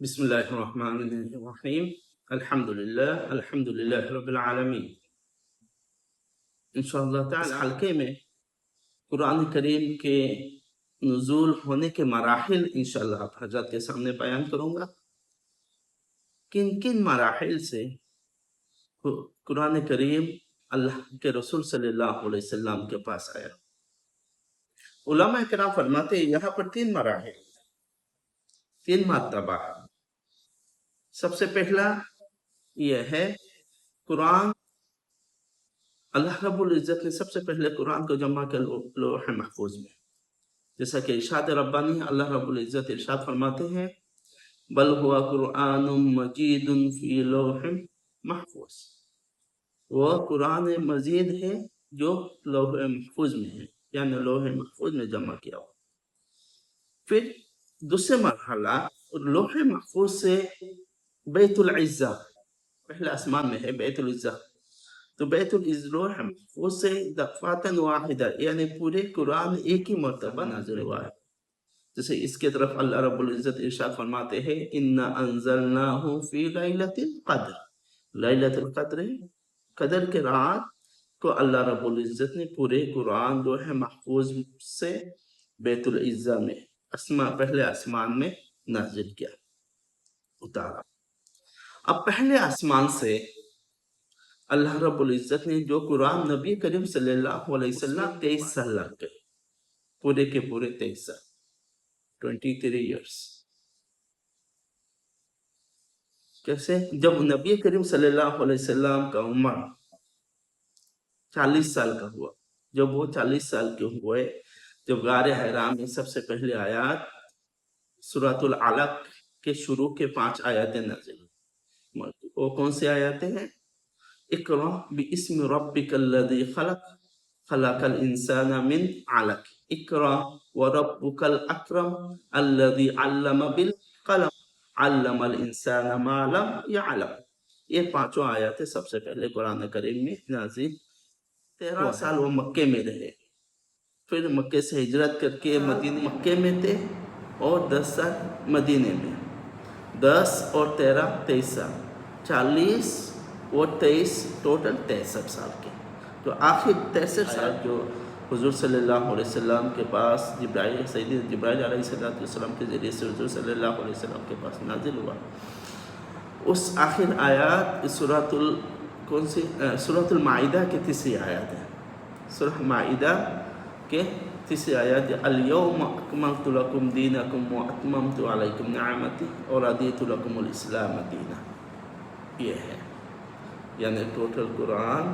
بسم الله الرحمن الرحیم الحمد للہ رب العالمین۔ انشاءاللہ تعالی اس حلقے میں قرآن کریم کے نزول ہونے کے مراحل انشاءاللہ آپ حضرات کے سامنے بیان کروں گا۔ کن کن مراحل سے قرآن کریم اللہ کے رسول صلی اللہ علیہ وسلم کے پاس آیا۔ علماء کرام فرماتے ہیں یہاں پر 3 مراحل، 3 مرتبہ۔ سب سے پہلا یہ ہے قرآن، اللہ رب العزت نے سب سے پہلے قرآن کو جمع کیا لوح محفوظ میں، جیسا کہ ارشاد ربانی اللہ رب العزت ارشاد فرماتے ہیں بل ہوا قرآن مجید فی لوح محفوظ، وہ قرآن مجید ہے جو لوح محفوظ میں ہے، یعنی لوح محفوظ میں جمع کیا ہوا۔ پھر دوسرے مرحلہ لوح محفوظ سے بیت العزہ، پہلے آسمان میں ہے بیت العزہ، تو بیت العزہ لوح محفوظ سے دفعتاً واحدہ، یعنی پورے قرآن ایک ہی مرتبہ نازل ہوا ہے۔ جیسے اس کے طرف اللہ رب العزت ارشاد فرماتے ہیں اِنَّا أَنزَلْنَاهُ فِي لَيْلَةِ الْقَدْرِ، لیلۃ القدر قدر کے رات کو اللہ رب العزت نے پورے قرآن لوح محفوظ سے بیت العزہ میں پہلے آسمان میں نازل کیا، اتارا۔ اب پہلے آسمان سے اللہ رب العزت نے جو قرآن نبی کریم صلی اللہ علیہ وسلم 23 سال لگ گئے، پورے کے پورے 23 سال، 23 ایئرس۔ کیسے؟ جب نبی کریم صلی اللہ علیہ وسلم کا عمر 40 سال کا ہوا، جب وہ 40 سال کے ہوئے، جب غار حرا میں سب سے پہلے آیات سورۃ العلق کے شروع کے 5 آیاتیں نازل، وہ کون سے آیاتیں ہیں؟ اقرأ باسم ربک الذی خلق خلق الانسان من علق اقرأ وربک الاکرم الذی علم بالقلم علم الانسان ما لم يعلم۔ یہ 5 آیاتیں سب سے پہلے قرآن کریم میں نازل۔ 13 سال وہ مکے میں رہے، پھر مکے سے ہجرت کر کے مدینے مکے میں تھے، اور 10 سال مدینے میں، 10 اور 13 23 سال، 40 اور 23 ٹوٹل 63 سال کے۔ تو آخر 63 سال جو حضور صلی اللہ علیہ وسلم کے پاس سیدنا جبرائیل علیہ السلام کے ذریعے سے حضور صلی اللہ علیہ وسلم کے پاس نازل ہوا، اس آخر آیات سورۃ المائدہ کے 3 آیات ہیں۔ سورۃ مائدہ کے 3 آیات الیوم اکملت لکم دینکم واتممت علیکم نعمتی ورضیت لکم الاسلام دینا، یہ ہے۔ یعنی ٹوٹل قرآن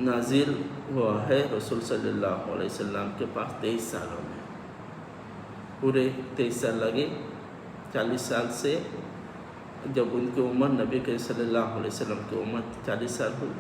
نازل ہوا ہے رسول صلی اللہ علیہ وسلم کے پاس 23 سالوں میں، پورے 23 سال لگے۔ 40 سال سے جب ان کی عمر نبی کے صلی اللہ علیہ وسلم کی عمر 40 سال ہوئی،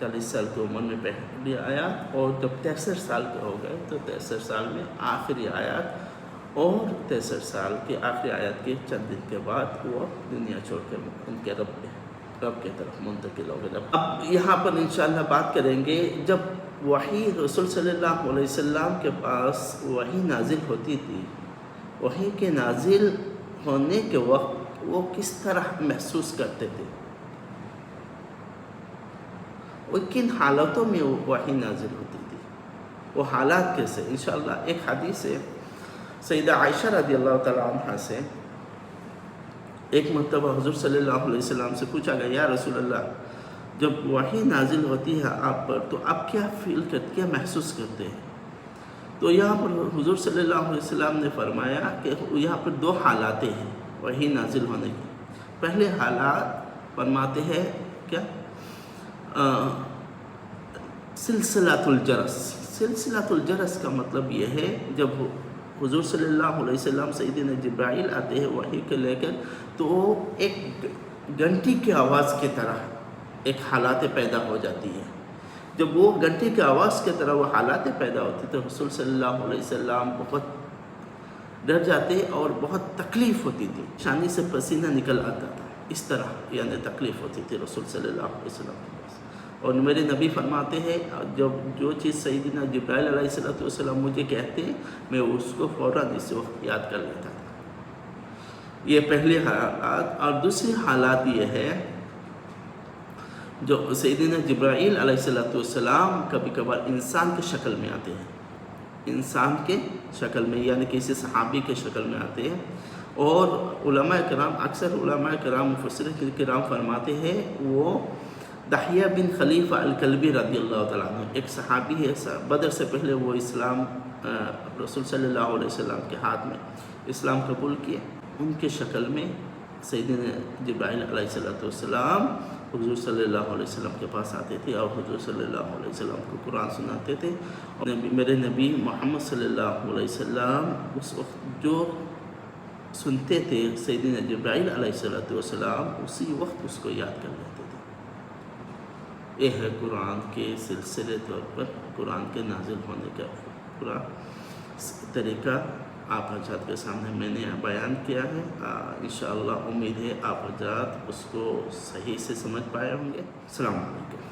40 سال کی عمر میں پہلی آیات، اور جب 63 سال کے ہو گئے تو 63 سال میں آخری آیات، اور 63 سال کی آخری آیات کے چند دن کے بعد وہ دنیا چھوڑ کے ان کے رب کے طرف منتقل ہو گئے۔ اب یہاں پر انشاءاللہ بات کریں گے جب وحی رسول صلی اللہ علیہ وسلم کے پاس وحی نازل ہوتی تھی، وحی کے نازل ہونے کے وقت وہ کس طرح محسوس کرتے تھے، وہ کن حالتوں میں وحی نازل ہوتی تھی، وہ حالات کیسے؟ انشاءاللہ ایک حدیث ہے سیدہ عائشہ رضی اللہ تعالیٰ عنہ سے، ایک مرتبہ حضور صلی اللہ علیہ وسلم سے پوچھا گیا یا رسول اللہ جب وحی نازل ہوتی ہے آپ پر تو آپ کیا فیل کرتے، کیا محسوس کرتے ہیں؟ تو یہاں پر حضور صلی اللہ علیہ وسلم نے فرمایا کہ یہاں پر 2 حالات ہیں وحی نازل ہونے کی۔ پہلے حالات فرماتے ہیں کیا؟ سلسلۃ الجرس۔ سلسلۃ الجرس کا مطلب یہ ہے جب حضور صلی اللہ علیہ وسلم سیدنا جبرائیل آتے ہیں وحی کے لے کر، تو ایک گھنٹی کی آواز کی طرح ایک حالات پیدا ہو جاتی ہے۔ جب وہ گھنٹی کی آواز کی طرح وہ حالات پیدا ہوتی تو رسول صلی اللہ علیہ وسلم بہت ڈر جاتے اور بہت تکلیف ہوتی تھی، شانی سے پسینہ نکل آتا تھا، اس طرح یعنی تکلیف ہوتی تھی رسول صلی اللہ علیہ وسلم کے پاس۔ اور میرے نبی فرماتے ہیں جب جو چیز سیدنا جبرائیل علیہ السلام مجھے کہتے ہیں میں اس کو فوراً اس وقت یاد کر لیتا تھا۔ یہ پہلی حالات. اور دوسری حالات یہ ہے جو سیدنا جبرائیل علیہ السلام کبھی کبھار انسان کی شکل میں آتے ہیں، انسان کے شکل میں، یعنی کسی صحابی کے شکل میں آتے ہیں. اور علماء کرام، اکثر علماء کرام مفسرین کرام فرماتے ہیں وہ دحیہ بن خلیفہ الکلبی رضی اللہ تعالیٰ عنہ، ایک صحابی ہے، بدر سے پہلے وہ اسلام رسول صلی اللہ علیہ وسلم کے ہاتھ میں اسلام قبول کیے. ان کے شکل میں سیدنا جبرائیل علیہ السلام حضور صلی اللہ علیہ وسلم کے پاس آتے تھے اور حضور صلی اللہ علیہ وسلم کو قرآن سناتے تھے. اور میرے نبی محمد صلی اللہ علیہ وسلم اس وقت جو سنتے تھے سیدنا جبرائیل علیہ السلام اسی وقت اس کو یاد کر لیتے تھے. یہ ہے قرآن کے سلسلے طور پر قرآن کے نازل ہونے کا پورا طریقہ آپ حضرات کے سامنے میں نے بیان کیا ہے. انشاءاللہ امید ہے آپ حضرات اس کو صحیح سے سمجھ پائے ہوں گے. السلام علیکم.